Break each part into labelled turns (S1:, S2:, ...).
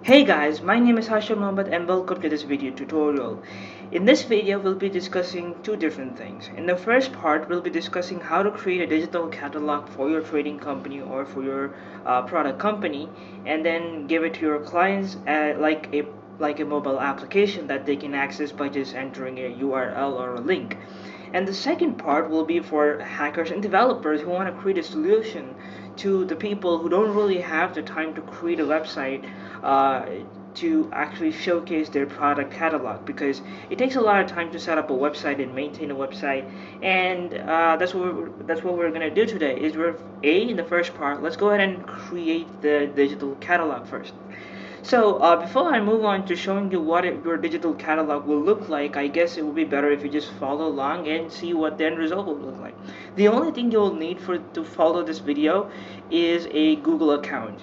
S1: Hey guys, my name is Hashim Mohammed and welcome to this video tutorial. In this video, we'll be discussing two different things. In the first part, we'll be discussing how to create a digital catalog for your trading company or for your product company, and then give it to your clients like a mobile application that they can access by just entering a URL or a link. And the second part will be for hackers and developers who want to create a solution to the people who don't really have the time to create a website uh, to actually showcase their product catalog, because it takes a lot of time to set up a website and maintain a website. And that's what we're gonna do today. Is we're in the first part, let's go ahead and create the digital catalog first. So before I move on to showing you what your digital catalog will look like, I guess it would be better if you just follow along and see what the end result will look like. The only thing you'll need to follow this video is a Google account.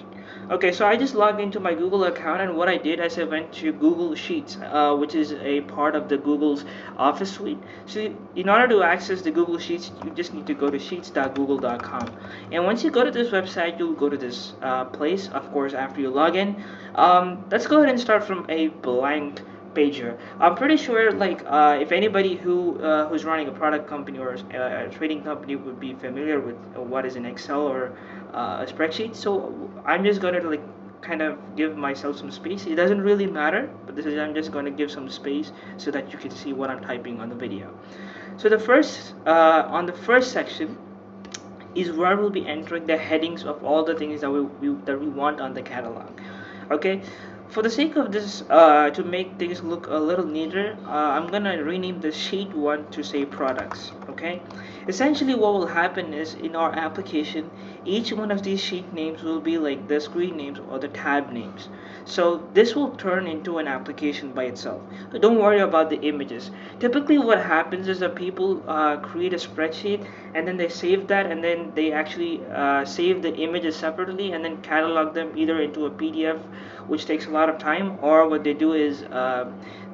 S1: Okay, so I just logged into my Google account, and what I did is I went to Google Sheets, which is a part of the Google's Office suite. So in order to access the Google Sheets, you just need to go to sheets.google.com. And once you go to this website, you'll go to this place, of course, after you log in. Let's go ahead and start from a blank page here. I'm pretty sure, like, if anybody who's running a product company or a trading company would be familiar with what is an Excel or a spreadsheet. So I'm just gonna like kind of give myself some space. It doesn't really matter, but I'm just gonna give some space so that you can see what I'm typing on the video. So on the first section is where we'll be entering the headings of all the things that we want on the catalog. Okay, for the sake of this, to make things look a little neater, I'm gonna rename the sheet one to say products. Okay, essentially what will happen is in our application, each one of these sheet names will be like the screen names or the tab names. So this will turn into an application by itself. So don't worry about the images. Typically what happens is that people create a spreadsheet, and then they save that, and then they actually save the images separately and then catalog them either into a PDF, which takes a lot of time, or what they do is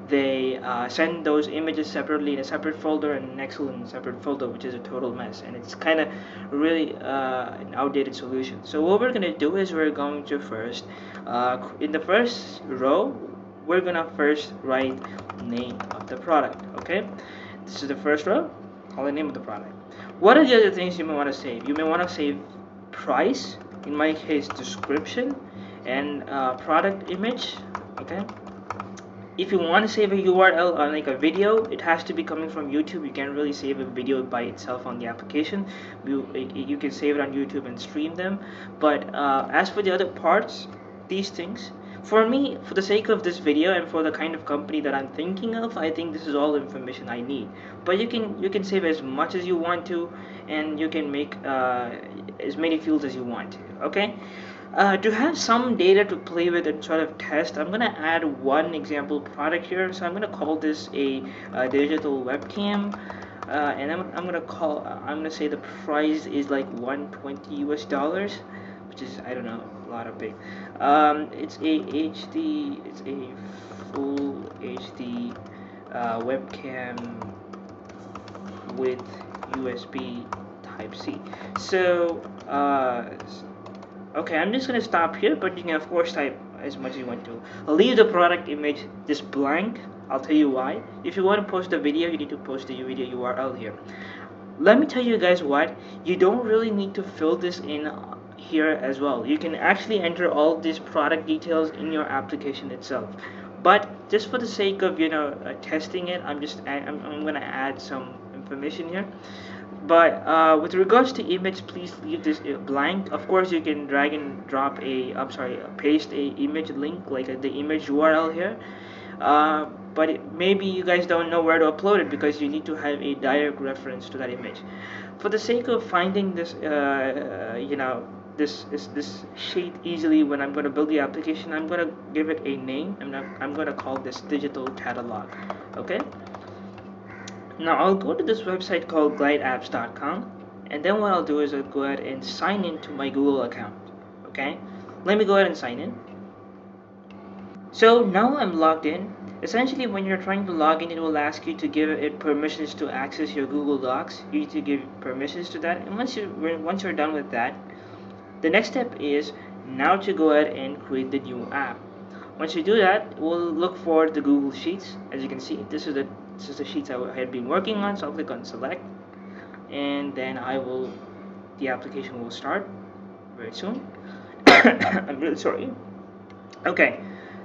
S1: they send those images separately in a separate folder and an Excel in a separate folder, which is a total mess, and it's kind of really an outdated solution. So what we're going to do is we're going to first in the first row, we're gonna first write name of the product. Okay, this is the first row, call the name of the product. What are the other things you may want to save? You may want to save price, in my case description, and product image. Okay, if you want to save a URL on like a video, it has to be coming from YouTube. You can't really save a video by itself on the application. You can save it on YouTube and stream them. But as for the other parts, these things, for me, for the sake of this video and for the kind of company that I'm thinking of, I think this is all the information I need. But you can save as much as you want to, and you can make as many fields as you want to. Okay. To have some data to play with and sort of test, I'm gonna add one example product here. So I'm gonna call this a digital webcam, and I'm gonna say the price is like 120 US dollars, which is, I don't know, a lot of big. It's a full HD webcam with USB Type C. So okay, I'm just gonna stop here, but you can of course type as much as you want to. I'll leave the product image just blank. I'll tell you why. If you want to post a video, you need to post the video URL here. Let me tell you guys what, you don't really need to fill this in here as well. You can actually enter all these product details in your application itself. But just for the sake of testing it, I'm gonna add some information here. But with regards to image, please leave this blank. Of course, you can drag and drop paste a image link, like the image URL here. But maybe you guys don't know where to upload it because you need to have a direct reference to that image. For the sake of finding this, this sheet easily when I'm going to build the application, I'm going to give it a name. I'm going to call this digital catalog. Okay. Now I'll go to this website called glideapps.com, and then what I'll do is I'll go ahead and sign into my Google account. Okay, let me go ahead and sign in. So now I'm logged in. Essentially, when you're trying to log in, it will ask you to give it permissions to access your Google Docs. You need to give permissions to that, and once you're done with that, the next step is now to go ahead and create the new app. Once you do that, we'll look for the Google Sheets. As you can see, this is the sheets I had been working on. So I'll click on select, and then the application will start very soon. I'm really sorry. Okay,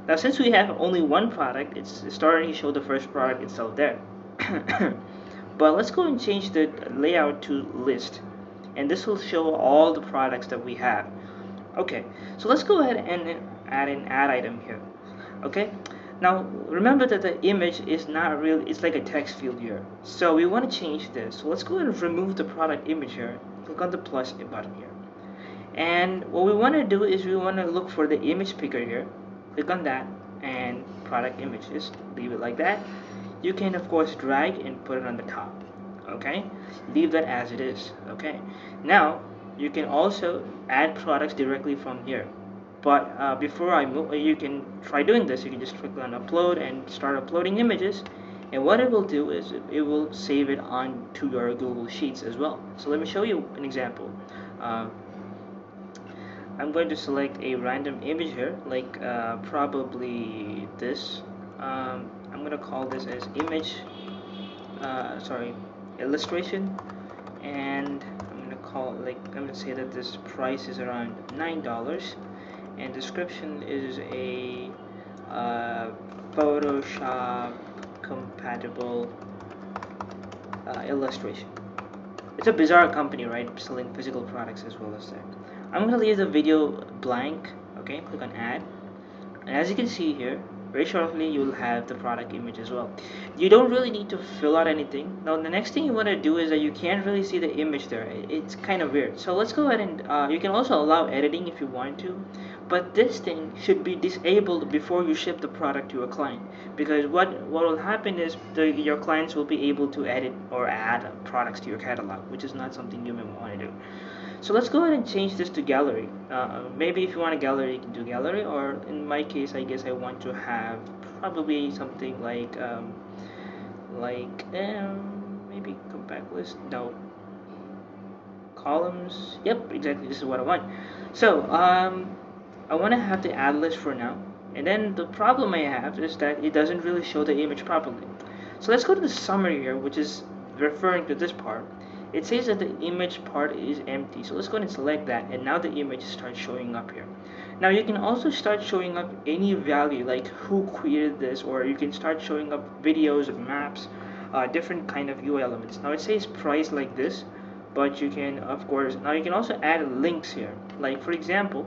S1: now since we have only one product, it's starting to show the first product itself there. But let's go and change the layout to list, and this will show all the products that we have. Okay, so let's go ahead and add an add item here. Okay, now remember that the image is not real, it's like a text field here. So we want to change this. So let's go ahead and remove the product image here. Click on the plus button here. And what we want to do is we want to look for the image picker here. Click on that and product images. Leave it like that. You can of course drag and put it on the top. Okay, leave that as it is. Okay, now you can also add products directly from here. But before I move, you can try doing this. You can just click on upload and start uploading images. And what it will do is it will save it onto your Google Sheets as well. So let me show you an example. I'm going to select a random image here, like probably this. I'm going to call this as image, illustration, and I'm going to say that this price is around $9, and description is a Photoshop compatible illustration. It's a bizarre company, right? Selling physical products as well as that. I'm going to leave the video blank. Okay, click on add. And as you can see here, very shortly you'll have the product image as well. You don't really need to fill out anything. Now the next thing you want to do is that you can't really see the image there. It's kind of weird. So let's go ahead and you can also allow editing if you want to. But this thing should be disabled before you ship the product to a client, because what will happen is your clients will be able to edit or add products to your catalog, which is not something you may want to do. So let's go ahead and change this to gallery. Maybe if you want a gallery, you can do gallery, or in my case, I guess I want to have probably something like maybe compact list. No, columns. Yep, exactly. This is what I want. So I want to have the add list for now. And then the problem I have is that it doesn't really show the image properly. So let's go to the summary here, which is referring to this part. It says that the image part is empty. So let's go ahead and select that, and now the image starts showing up here. Now you can also start showing up any value, like who created this, or you can start showing up videos, maps, different kind of UI elements. Now it says price like this, but you can, of course, now you can also add links here. Like for example,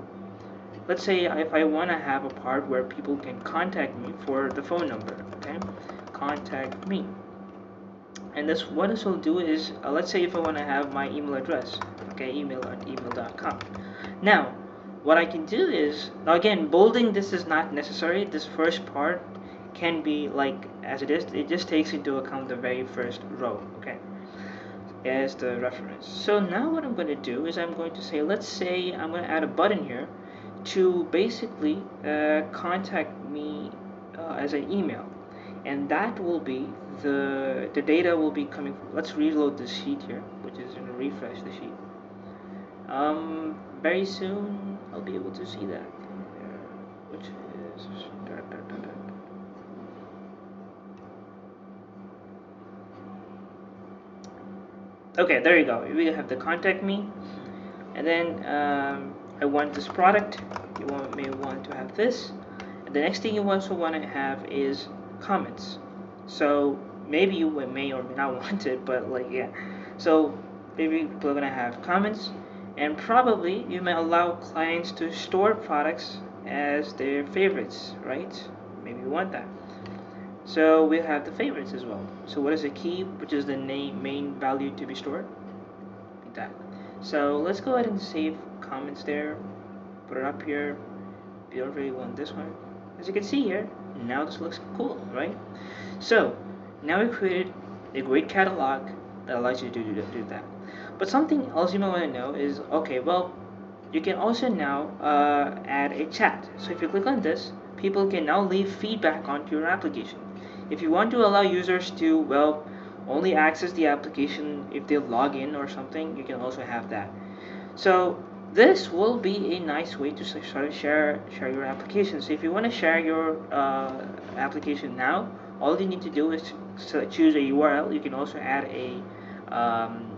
S1: let's say if I want to have a part where people can contact me for the phone number. Okay, contact me. And what this will do is, let's say if I want to have my email address, okay, email@email.com. Now, what I can do is, now again, bolding this is not necessary. This first part can be like as it is. It just takes into account the very first row, okay, as the reference. So now what I'm going to do is I'm going to say, let's say I'm going to add a button here to basically contact me as an email. And that will be the data will be coming from. Let's reload the sheet here, which is going to refresh the sheet. Very soon I'll be able to see that, which is okay. There you go. We have the contact me, and then I want this product. You may want to have this. And the next thing you also want to have is comments. So maybe you may or may not want it, but like yeah. So maybe people are gonna have comments, and probably you may allow clients to store products as their favorites, right? Maybe you want that. So we have the favorites as well. So what is the key, which is the main value to be stored? Like that. So let's go ahead and save comments there. Put it up here. We don't really want this one. As you can see here, now this looks cool, right? So now we created a great catalog that allows you to do that. But something else you might want to know is, okay, well, you can also now add a chat. So if you click on this, people can now leave feedback onto your application. If you want to allow users to, well, only access the application if they log in or something, you can also have that. So This will be a nice way to sort of share your application. So if you want to share your application now, all you need to do is choose a URL. You can also add a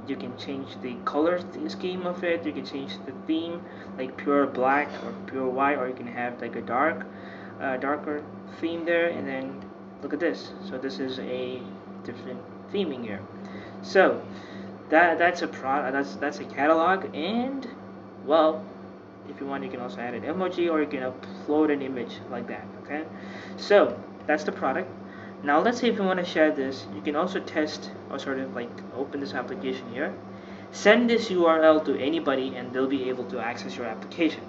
S1: you can change the color scheme of it. You can change the theme, like pure black or pure white, or you can have like a darker theme there. And then look at this. So this is a different theming here. So that's a that's a catalog. And well, if you want, you can also add an emoji, or you can upload an image like that. Okay, so that's the product. Now let's say if you want to share this, you can also test or sort of like open this application here, send this URL to anybody, and they'll be able to access your application.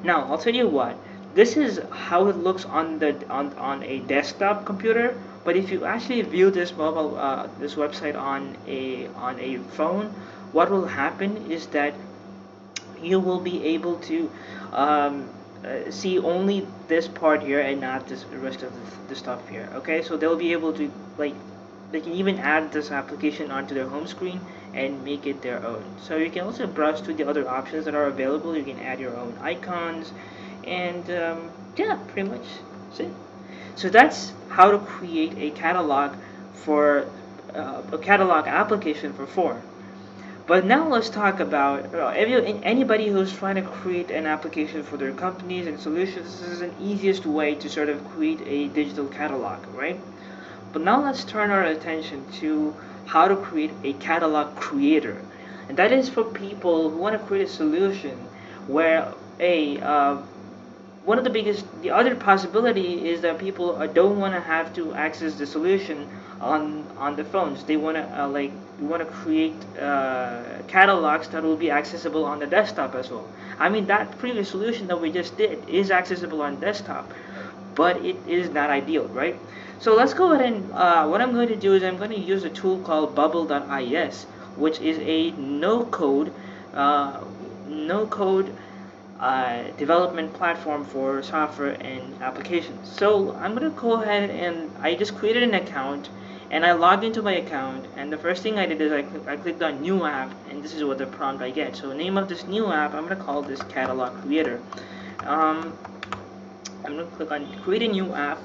S1: Now I'll tell you what, this is how it looks on the on a desktop computer. But if you actually view this mobile this website on a phone, what will happen is that you will be able to see only this part here and not this rest of the stuff here. Okay, so they'll be able to, like, they can even add this application onto their home screen and make it their own. So you can also browse to the other options that are available. You can add your own icons, and yeah, pretty much that's it. So that's how to create a catalog for a catalog application for Form. But now let's talk about anybody who's trying to create an application for their companies and solutions. This is an easiest way to sort of create a digital catalog, right? But now let's turn our attention to how to create a catalog creator. And that is for people who want to create a solution where one of the other possibility is that people don't want to have to access the solution on the phones. They want to we want to create catalogs that will be accessible on the desktop as well. I mean, that previous solution that we just did is accessible on desktop, but it is not ideal, right? So let's go ahead and what I'm going to do is I'm going to use a tool called bubble.is, which is a no code development platform for software and applications. So I'm gonna go ahead and I just created an account, and I logged into my account, and the first thing I did is I clicked on new app, and this is what the prompt I get. So name of this new app, I'm gonna call this catalog creator. I'm gonna click on create a new app.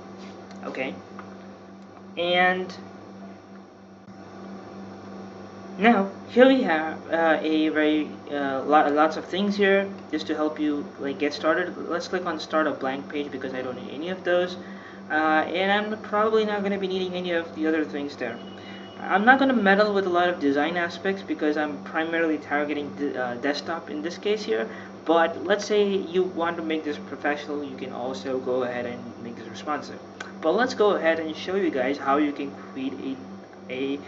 S1: Okay, and now here we have a very lots of things here just to help you like get started. Let's click on start a blank page because I don't need any of those, and I'm probably not going to be needing any of the other things there. I'm not going to meddle with a lot of design aspects because I'm primarily targeting desktop in this case here. But let's say you want to make this professional, you can also go ahead and make this responsive. But let's go ahead and show you guys how you can create a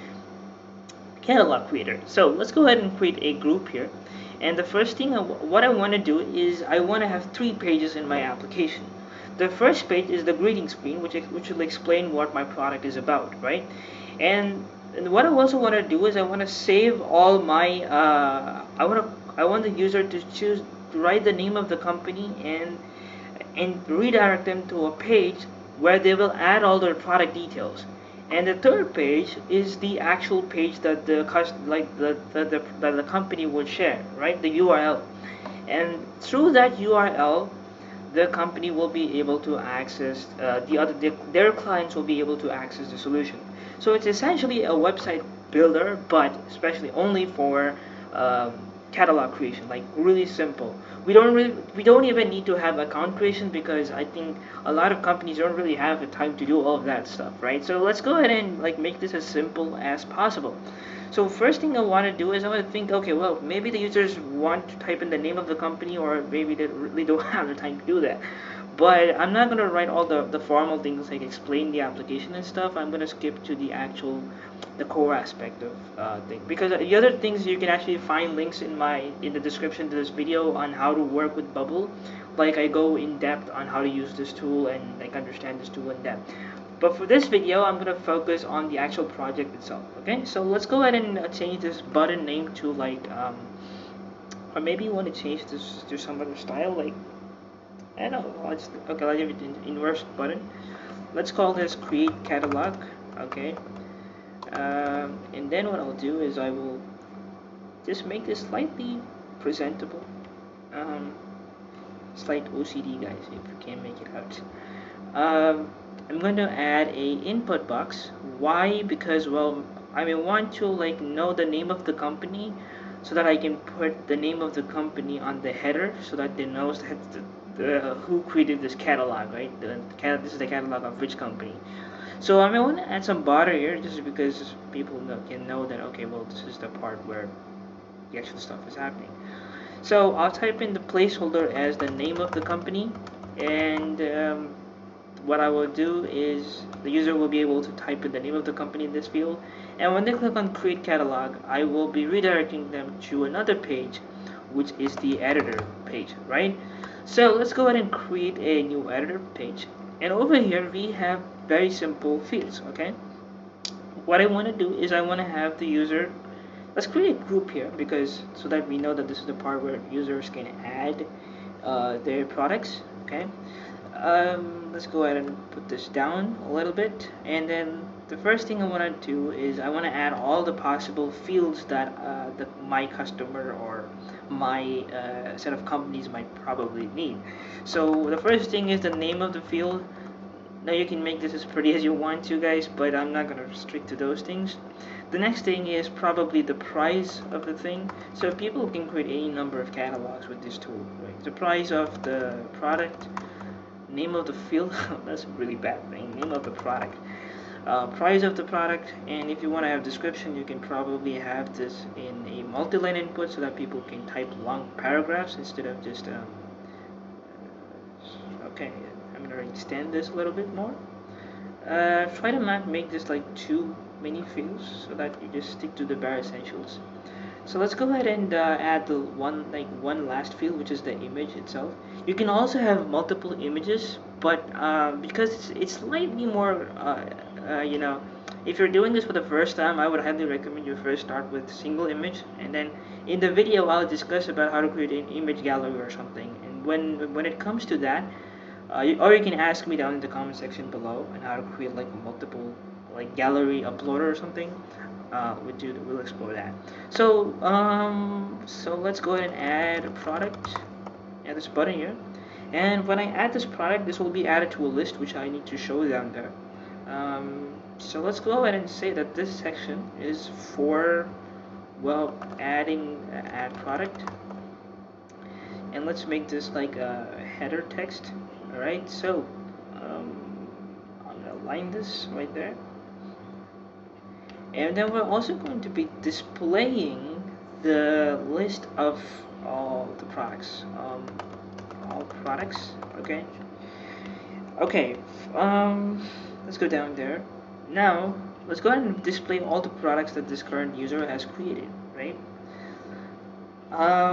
S1: catalog creator. So let's go ahead and create a group here. And the first thing what I want to do is I want to have 3 pages in my application. The first page is the greeting screen, which will explain what my product is about, right? And what I also want to do is I want to save all my I want the user to write the name of the company and redirect them to a page where they will add all their product details. And the third page is the actual page that the company would share, right? The URL. And through that URL, the company will be able to access their clients will be able to access the solution. So it's essentially a website builder, but especially only for catalog creation, like really simple. We don't even need to have account creation because I think a lot of companies don't really have the time to do all of that stuff, right? So let's go ahead and like make this as simple as possible. So first thing I want to do is I want to think, okay, well, maybe the users want to type in the name of the company, or maybe they really don't have the time to do that. But I'm not going to write all the formal things like explain the application and stuff. I'm going to skip to the core aspect of thing, because the other things you can actually find links in the description to this video on how to work with Bubble. Like I go in depth on how to use this tool and like understand this tool in depth. But for this video, I'm going to focus on the actual project itself. Okay, so let's go ahead and change this button name to like or maybe you want to change this to some other style, like I don't know. Let's give it an inverse button. Let's call this create catalog. Okay, and then what I'll do is I will just make this slightly presentable. Um, Slight OCD, guys, if you can't make it out. Um, I'm going to add a input box. Why? Because, well, I may want to like know the name of the company so that I can put the name of the company on the header so that they knows that who created this catalog, right? This is the catalog of which company. So I may want to add some border here just because people can know that, okay, well, this is the part where the actual stuff is happening. So I'll type in the placeholder as the name of the company, and what I will do is the user will be able to type in the name of the company in this field, and when they click on create catalog, I will be redirecting them to another page, which is the editor page, right? So let's go ahead and create a new editor page, and over here we have very simple fields. Okay, what I want to do is I want to have the user, let's create a group here because so that we know that this is the part where users can add their products. Okay, let's go ahead and put this down a little bit, and then the first thing I want to do is I want to add all the possible fields that my customer or my set of companies might probably need. So the first thing is the name of the field. Now you can make this as pretty as you want to, guys, but I'm not going to restrict to those things. The next thing is probably the price of the thing. So people can create any number of catalogs with this tool, right? The price of the product, name of the field, that's a really bad thing, name of the product, price of the product, and if you want to have description, you can probably have this in a multi-line input so that people can type long paragraphs instead of just, okay, I'm going to extend this a little bit more. Try to not make this like too many fields so that you just stick to the bare essentials. So let's go ahead and add the one last field, which is the image itself. You can also have multiple images, but because it's slightly more, if you're doing this for the first time, I would highly recommend you first start with single image, and then in the video I'll discuss about how to create an image gallery or something. And when it comes to that, or you can ask me down in the comment section below on how to create like multiple like gallery uploader or something. We'll explore that. So let's go ahead and add a product. Add this button here, and when I add this product, this will be added to a list which I need to show down there. So let's go ahead and say that this section is for, well, add product, and let's make this like a header text. All right, so I'm gonna align this right there, and then we're also going to be displaying the list of all the products, all products. Okay, let's go down there. Now let's go ahead and display all the products that this current user has created, right?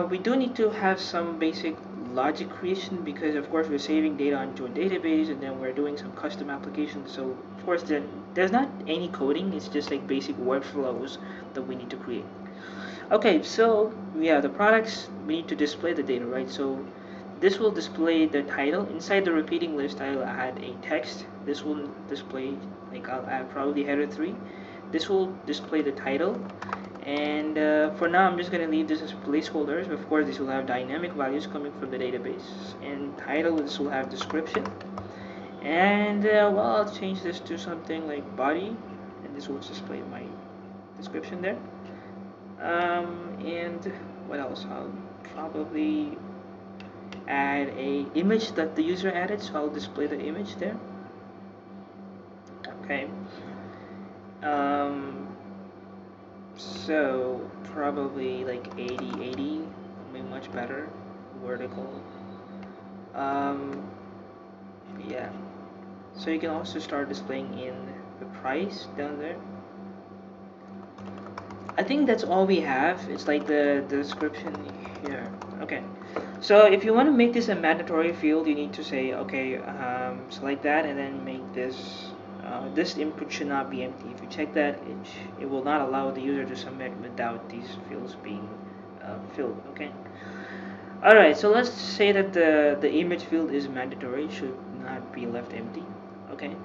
S1: We do need to have some basic logic creation because of course we're saving data onto a database and then we're doing some custom applications. So of course there's not any coding, it's just like basic workflows that we need to create. Okay, so we have the products, we need to display the data, right? So this will display the title. Inside the repeating list I'll add a text. This will display, like I'll add probably header 3. This will display the title, and for now I'm just going to leave this as placeholders. Of course this will have dynamic values coming from the database, and title, this will have description, and well, I'll change this to something like body, and this will display my description there. And what else? I'll probably add a image that the user added, so I'll display the image there. Okay, so probably like 80 will be much better, vertical. Yeah, so you can also start displaying in the price down there. I think that's all we have. It's like the description here. Okay, so if you want to make this a mandatory field, you need to say, okay, select that and then make this, this input should not be empty. If you check that, it will not allow the user to submit without these fields being filled. Okay. Alright, so let's say that the image field is mandatory, should not be left empty. Okay.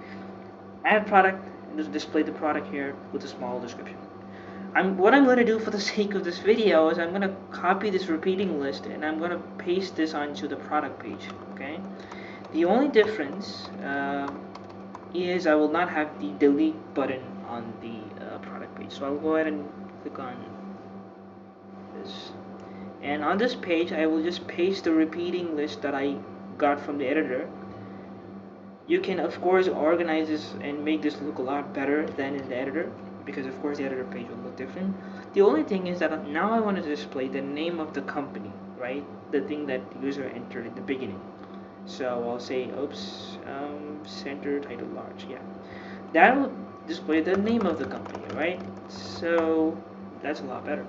S1: Add product, and just display the product here with a small description. what I'm going to do for the sake of this video is I'm going to copy this repeating list and I'm going to paste this onto the product page. Okay. The only difference is I will not have the delete button on the product page. So I'll go ahead and click on this. And on this page, I will just paste the repeating list that I got from the editor. You can, of course, organize this and make this look a lot better than in the editor, because of course the editor page will look different. The only thing is that now I want to display the name of the company, right? The thing that the user entered in the beginning. So I'll say, oops, center title large, yeah. That will display the name of the company, right? So that's a lot better.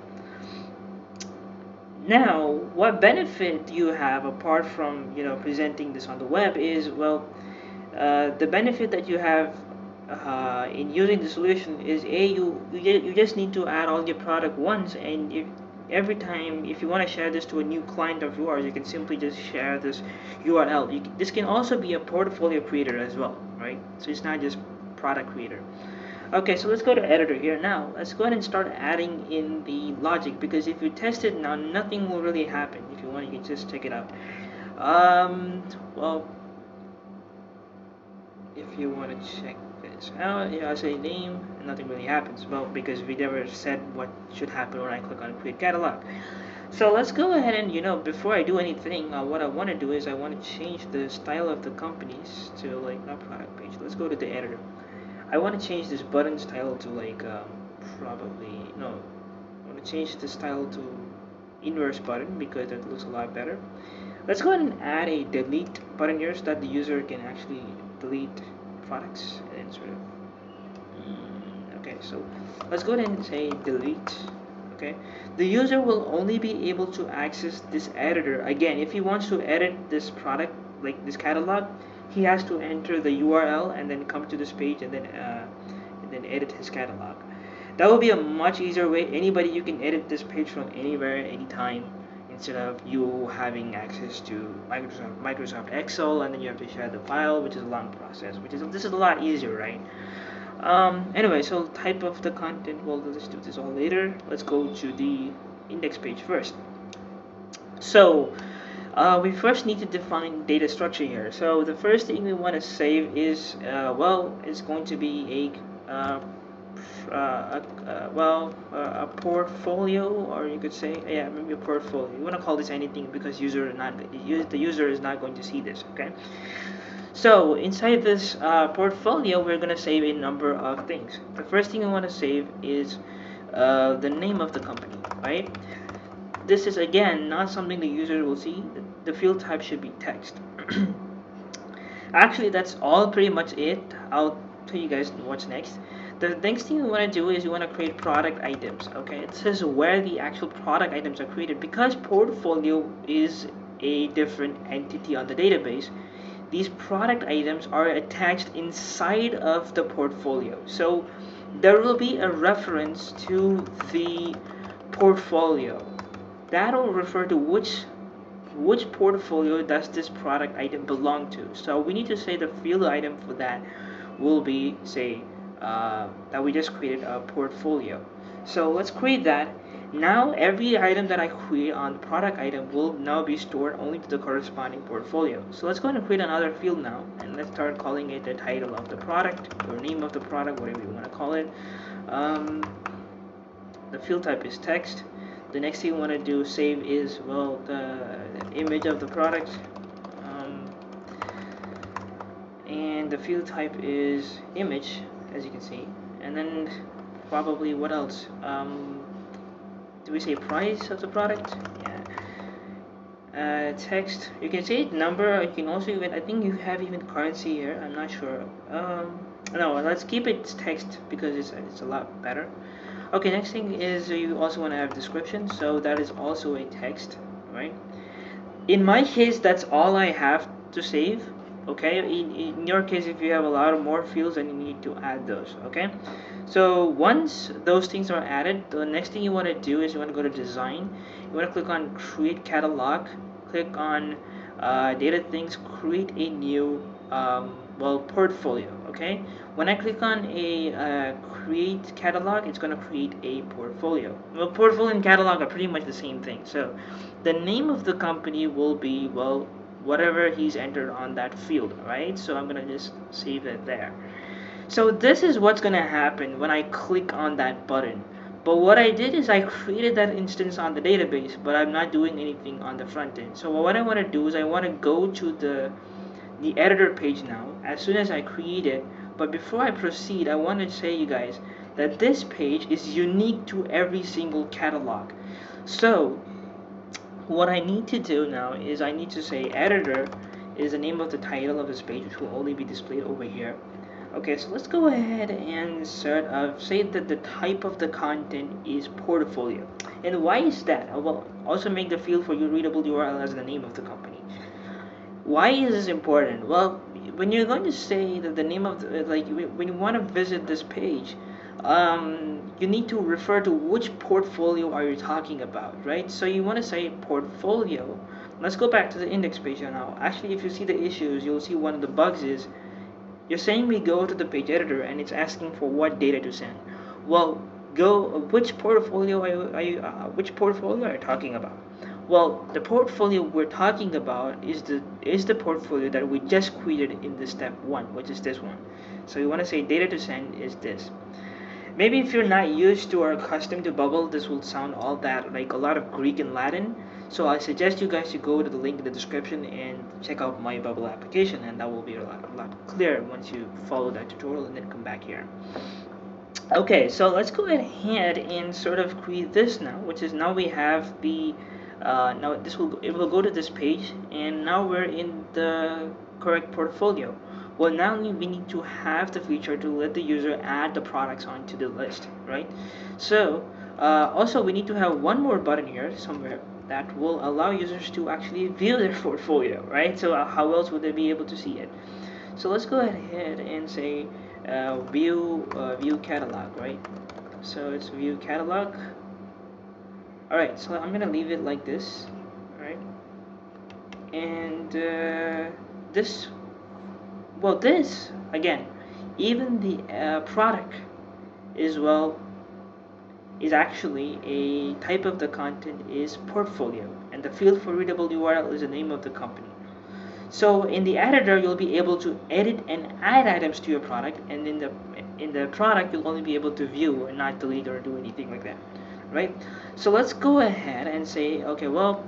S1: Now, what benefit do you have apart from presenting this on the web is, well, the benefit that you have in using the solution is you just need to add all your product once, and every time if you want to share this to a new client of yours, you can simply just share this URL. This can also be a portfolio creator as well, right? So it's not just product creator. Okay, so let's go to editor here. Now let's go ahead and start adding in the logic, because if you test it now, nothing will really happen. If you want, you can just check it out. Well, if you want to check this out, I say name and nothing really happens. Well, because we never said what should happen when I click on create catalog. So let's go ahead and before I do anything, what I want to do is I want to change the style of the companies to like not product page. Let's go to the editor. I want to change this button style to like probably no. I want to change the style to inverse button because that looks a lot better. Let's go ahead and add a delete button here so that the user can actually delete products and sort of. Okay, so let's go ahead and say delete. Okay, the user will only be able to access this editor again if he wants to edit this product, like this catalog. He has to enter the URL and then come to this page and then edit his catalog. That will be a much easier way. Anybody, you can edit this page from anywhere, anytime, instead of you having access to Microsoft Excel and then you have to share the file, which is a long process. This is a lot easier, right? Anyway, so type of the content. Well, let's do this all later. Let's go to the index page first. So we first need to define data structure here. So the first thing we want to save is it's going to be a portfolio, or you could say, yeah, maybe a portfolio. You want to call this anything because the user is not going to see this. Okay. So inside this portfolio, we're going to save a number of things. The first thing we want to save is the name of the company, right? This is again not something the user will see. The field type should be text. Actually, that's all pretty much it. I'll tell you guys what's next. The next thing you want to do is you want to create product items. Okay, it says where the actual product items are created. Because portfolio is a different entity on the database, these product items are attached inside of the portfolio. So there will be a reference to the portfolio. That will refer to which portfolio does this product item belong to. So we need to say the field item for that will be, say, that we just created a portfolio. So let's create that. Now every item that I create on the product item will now be stored only to the corresponding portfolio. So let's go ahead and create another field now, and let's start calling it the title of the product or name of the product, whatever you want to call it. The field type is text. The next thing we want to do save is the image of the product, and the field type is image, as you can see. And then probably what else? Do we say price of the product? Yeah. Text. You can say number. You can also even, I think you have even currency here. I'm not sure. No, let's keep it text because it's a lot better. Okay, next thing is you also want to have description, so that is also a text, right? In my case, that's all I have to save. Okay, in your case, if you have a lot of more fields, then you need to add those. Okay, so once those things are added, the next thing you want to do is you want to go to design. You want to click on create catalog, click on data things, create a new well, portfolio. Okay, when I click on a create catalog, it's going to create a portfolio. Well, portfolio and catalog are pretty much the same thing. So the name of the company will be, well, whatever he's entered on that field, right? So I'm going to just save it there. So this is what's gonna happen when I click on that button. But what I did is I created that instance on the database, but I'm not doing anything on the front end. So what I want to do is I want to go to the editor page now as soon as I create it. But before I proceed, I want to say you guys that this page is unique to every single catalog. So what I need to do now is I need to say editor is the name of the title of this page, which will only be displayed over here. Okay, so let's go ahead and say that the type of the content is portfolio. And why is that? I will also make the field for your readable URL as the name of the company. Why is this important? Well, when you're going to say that the name of the, like when you want to visit this page, you need to refer to which portfolio are you talking about, right? So you want to say portfolio. Let's go back to the index page now. Actually, if you see the issues, you'll see one of the bugs is you're saying we go to the page editor and it's asking for what data to send. Well, which portfolio which portfolio are you talking about? Well, the portfolio we're talking about is the portfolio that we just created in the step 1, which is this one. So you want to say data to send is this. Maybe if you're not used to or accustomed to Bubble, this will sound all that like a lot of Greek and Latin. So I suggest you guys to go to the link in the description and check out my Bubble application, and that will be a lot clearer once you follow that tutorial and then come back here. Okay, so let's go ahead and sort of create this now, which is now we have the now it will go to this page, and now we're in the correct portfolio. Well, now we need to have the feature to let the user add the products onto the list, right? So also we need to have one more button here somewhere that will allow users to actually view their portfolio, right? So how else would they be able to see it? So let's go ahead and say view catalog, right? So it's view catalog. Alright, so I'm gonna leave it like this, right? And this again, even the product is is actually a type of the content is portfolio, and the field for readable URL is the name of the company. So in the editor, you'll be able to edit and add items to your product, and in the product, you'll only be able to view and not delete or do anything like that, right? So let's go ahead and say, okay, well,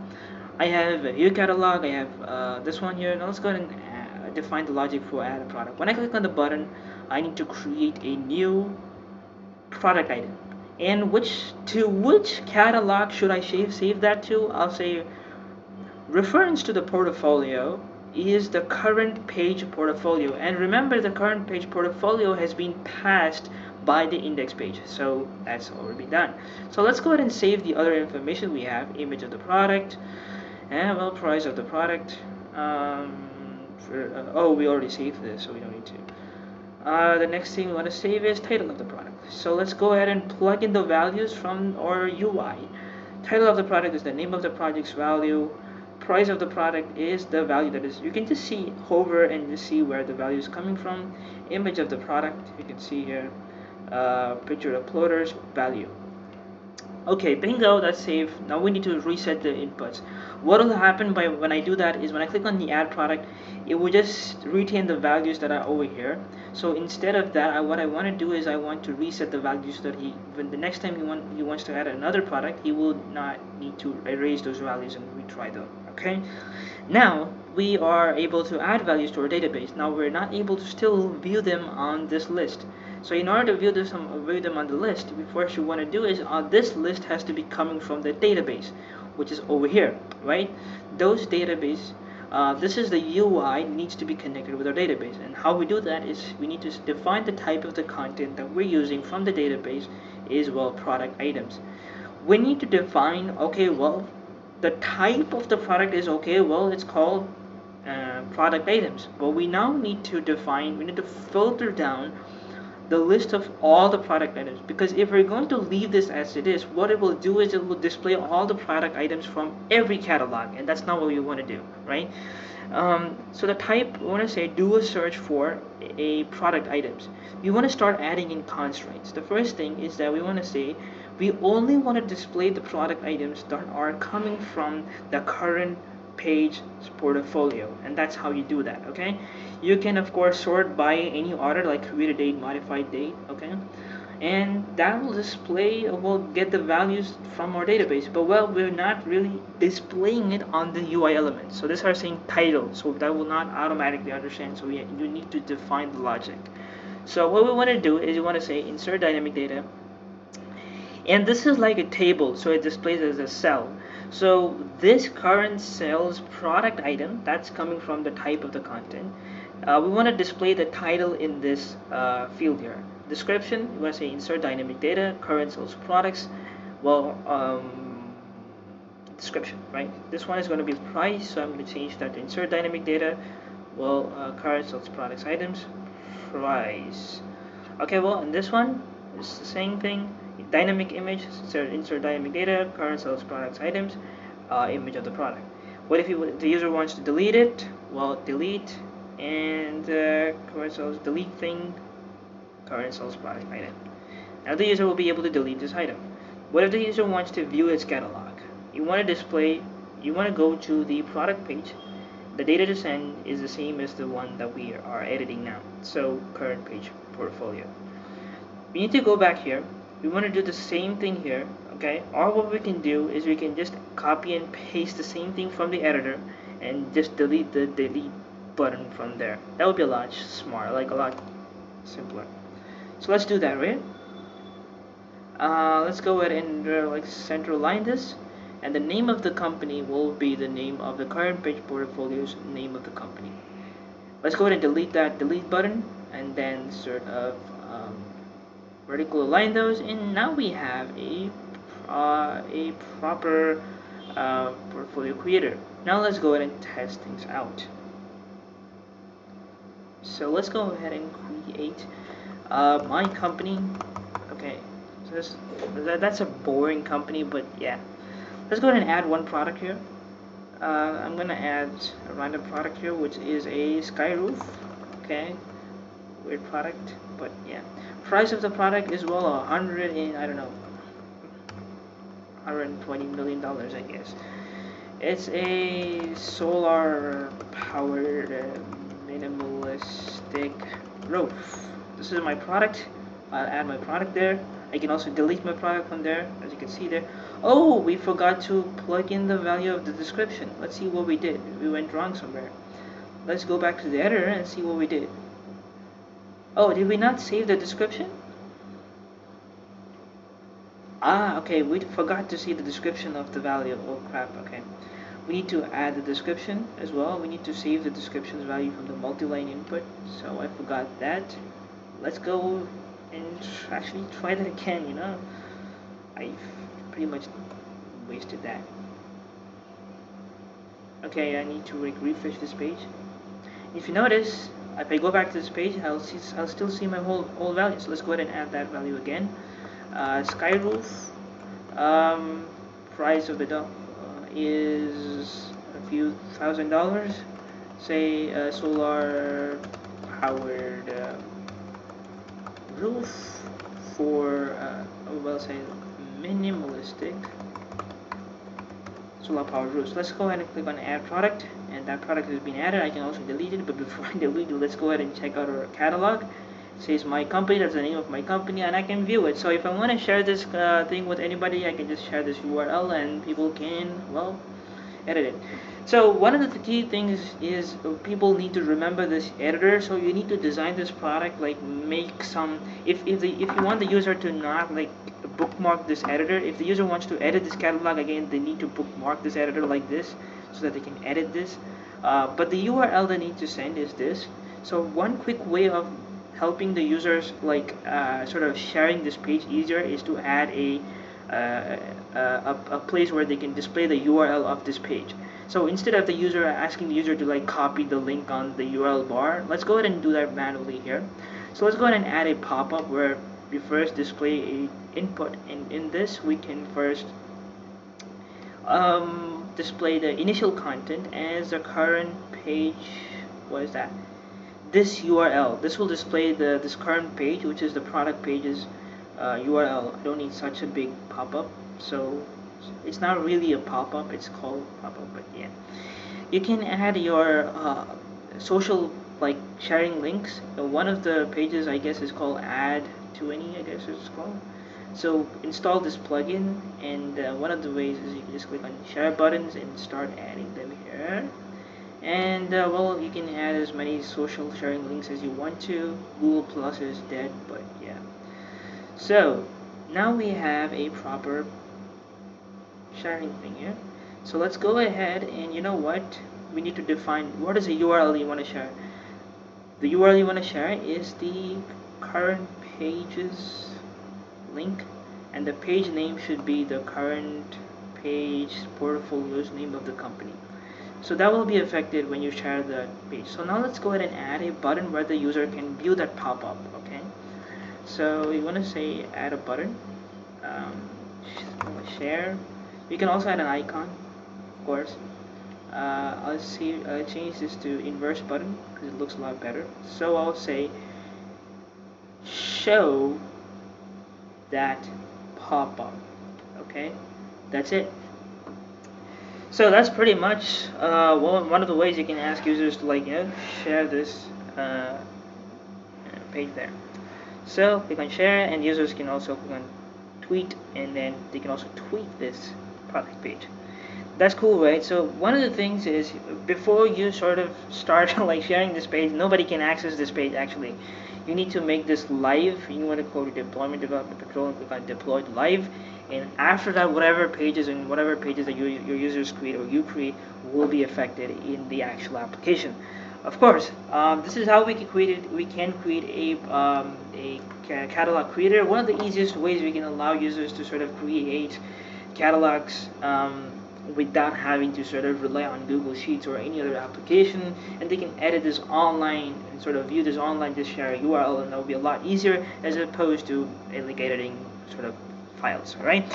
S1: I have a view catalog, I have this one here. Now let's go ahead and define the logic for add a product. When I click on the button, I need to create a new product item. And which catalog should I save that to? I'll say reference to the portfolio is the current page portfolio, and remember the current page portfolio has been passed by the index page, so that's already done. So let's go ahead and save the other information we have: image of the product, and well, price of the product. Oh, we already saved this, so we don't need to. The next thing we want to save is title of the product. So let's go ahead and plug in the values from our UI. Title of the product is the name of the project's value. Price of the product is the value that is, you can just see, hover and just see where the value is coming from. Image of the product, you can see here, picture uploaders, value. Okay, bingo, that's saved. Now we need to reset the inputs. What will happen by when I do that is when I click on the add product, it will just retain the values that are over here. So instead of that, what I want to do is I want to reset the values so that when the next time he wants to add another product, he will not need to erase those values and retry them. Okay, now we are able to add values to our database. Now we're not able to still view them on this list. So in order to view them on the list, what you want to do is this list has to be coming from the database, which is over here, right? Those database, this is the UI needs to be connected with our database, and how we do that is we need to define the type of the content that we're using from the database is, well, product items. We need to define, okay, well, the type of the product is, okay, well, it's called product items, but we now need to filter down the list of all the product items, because if we're going to leave this as it is, what it will do is it will display all the product items from every catalog, and that's not what we want to do, right? So the type, we want to say do a search for a product items. We want to start adding in constraints. The first thing is that we want to say we only want to display the product items that are coming from the current page portfolio, and that's how you do that. Okay, you can of course sort by any order like create a date, modified date. Okay, and that will display, will get the values from our database, but well, we're not really displaying it on the UI element. So this are saying title, so that will not automatically understand, so you need to define the logic. So what we want to do is you want to say insert dynamic data, and this is like a table, so it displays as a cell. So this current cell's product item, that's coming from the type of the content. We want to display the title in this field here. Description, you want to say insert dynamic data, current sales products. Well, description, right? This one is going to be price, so I'm going to change that to insert dynamic data. Well, current sales products items, price. Okay, well, and this one is the same thing. Dynamic image, insert dynamic data, current sales products items, image of the product. What if the user wants to delete it? Well, delete, and current sales delete thing, current sales product item. Now the user will be able to delete this item. What if the user wants to view its catalog? You want to display, you want to go to the product page. The data to send is the same as the one that we are editing now. So current page portfolio. We need to go back here. We want to do the same thing here, okay? Or what we can do is we can just copy and paste the same thing from the editor and just delete the delete button from there. That would be a lot smarter, like a lot simpler. So let's do that, right? Let's go ahead and like center align this, and the name of the company will be the name of the current page portfolio's name of the company. Let's go ahead and delete that delete button, and then sort of vertical align those, and now we have a proper portfolio creator. Now let's go ahead and test things out. So let's go ahead and create my company. Okay, so that's a boring company, but yeah, let's go ahead and add one product here. I'm gonna add a random product here, which is a sky roof. Okay, weird product, but yeah. Price of the product is well I don't know, $120 million, I guess. It's a solar powered minimalistic roof. This is my product. I'll add my product there. I can also delete my product from there, as you can see there. Oh, we forgot to plug in the value of the description. Let's see what we did. We went wrong somewhere. Let's go back to the editor and see what we did. Oh, did we not save the description? Ah, okay, we forgot to see the description of the value. Oh crap, okay. We need to add the description as well. We need to save the description's value from the multi-line input. So I forgot that. Let's go and actually try that again, you know. I pretty much wasted that. Okay, I need to refresh this page. If you notice, if I go back to this page, I'll still see my whole value. So let's go ahead and add that value again. Sky roof, price of it is a few $1,000. Say solar powered roof for well, say minimalistic solar powered roof. So let's go ahead and click on add product, and that product has been added. I can also delete it, but before I delete it, let's go ahead and check out our catalog. It says my company, that's the name of my company, and I can view it. So if I want to share this thing with anybody, I can just share this URL and people can, well, edit it. So one of the key things is people need to remember this editor. So you need to design this product, like make some, if you want the user to not like bookmark this editor, if the user wants to edit this catalog again, they need to bookmark this editor like this so that they can edit this. But the URL they need to send is this. So one quick way of helping the users like sort of sharing this page easier is to add a place where they can display the URL of this page. So instead of the user asking the user to like copy the link on the URL bar, let's go ahead and do that manually here. So let's go ahead and add a pop-up where we first display a input, and in this we can first display the initial content as the current page. What is that? This URL. This will display this current page, which is the product page's URL. I don't need such a big pop-up, so it's not really a pop-up. It's called pop-up, but yeah. You can add your social, like, sharing links. One of the pages, I guess, is called add to any, I guess it's called. So install this plugin, and one of the ways is you can just click on share buttons and start adding them here. And well, you can add as many social sharing links as you want to. Google Plus is dead, but yeah. So now we have a proper sharing thing here. So let's go ahead, and you know what? We need to define what is the URL you want to share. The URL you want to share is the current page's link, and the page name should be the current page portfolio's name of the company. So that will be affected when you share the page. So now let's go ahead and add a button where the user can view that pop-up. Okay, so you want to say add a button, share. You can also add an icon, of course. I'll change this to inverse button because it looks a lot better. So I'll say show that pop-up. Okay, that's it. So that's pretty much one of the ways you can ask users to, like, share this page there. So click on share, and users can also click on tweet, and then they can also tweet this product page. That's cool, right? So one of the things is, before you sort of start like sharing this page, nobody can access this page actually. You need to make this live. You want to go to deployment development control and click on deployed live, and after that, whatever pages that your users create or you create will be affected in the actual application. Of course, this is how we can create it. We can create a catalog creator. One of the easiest ways we can allow users to sort of create catalogs without having to sort of rely on Google Sheets or any other application, and they can edit this online and sort of view this online, just share a URL, and that will be a lot easier as opposed to like editing sort of files. All right.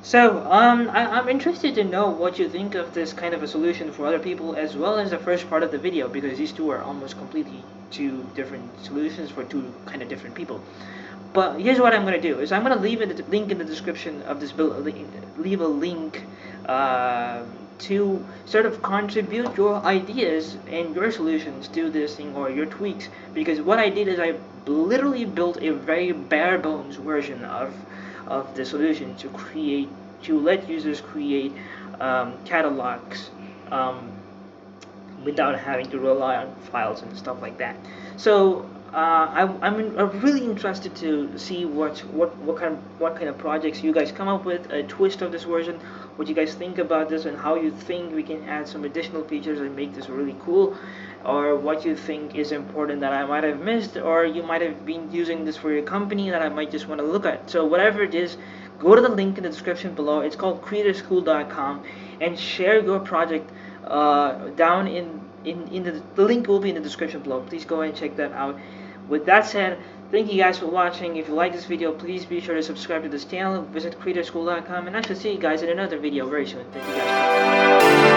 S1: So I'm interested to know what you think of this kind of a solution for other people, as well as the first part of the video, because these two are almost completely two different solutions for two kind of different people. But here's what I'm going to do, is I'm going to leave a link in the description of this bill, leave a link to sort of contribute your ideas and your solutions to this thing, or your tweaks, because what I did is I literally built a very bare bones version of the solution to let users create catalogs without having to rely on files and stuff like that. So I'm really interested to see what kind of projects you guys come up with, a twist of this version, what you guys think about this, and how you think we can add some additional features and make this really cool, or what you think is important that I might have missed, or you might have been using this for your company that I might just want to look at. So whatever it is, go to the link in the description below. It's called creatorschool.com, and share your project down in the link will be in the description below. Please go ahead and check that out. With that said, thank you guys for watching. If you like this video, please be sure to subscribe to this channel, visit creatorschool.com, and I shall see you guys in another video very soon. Thank you guys.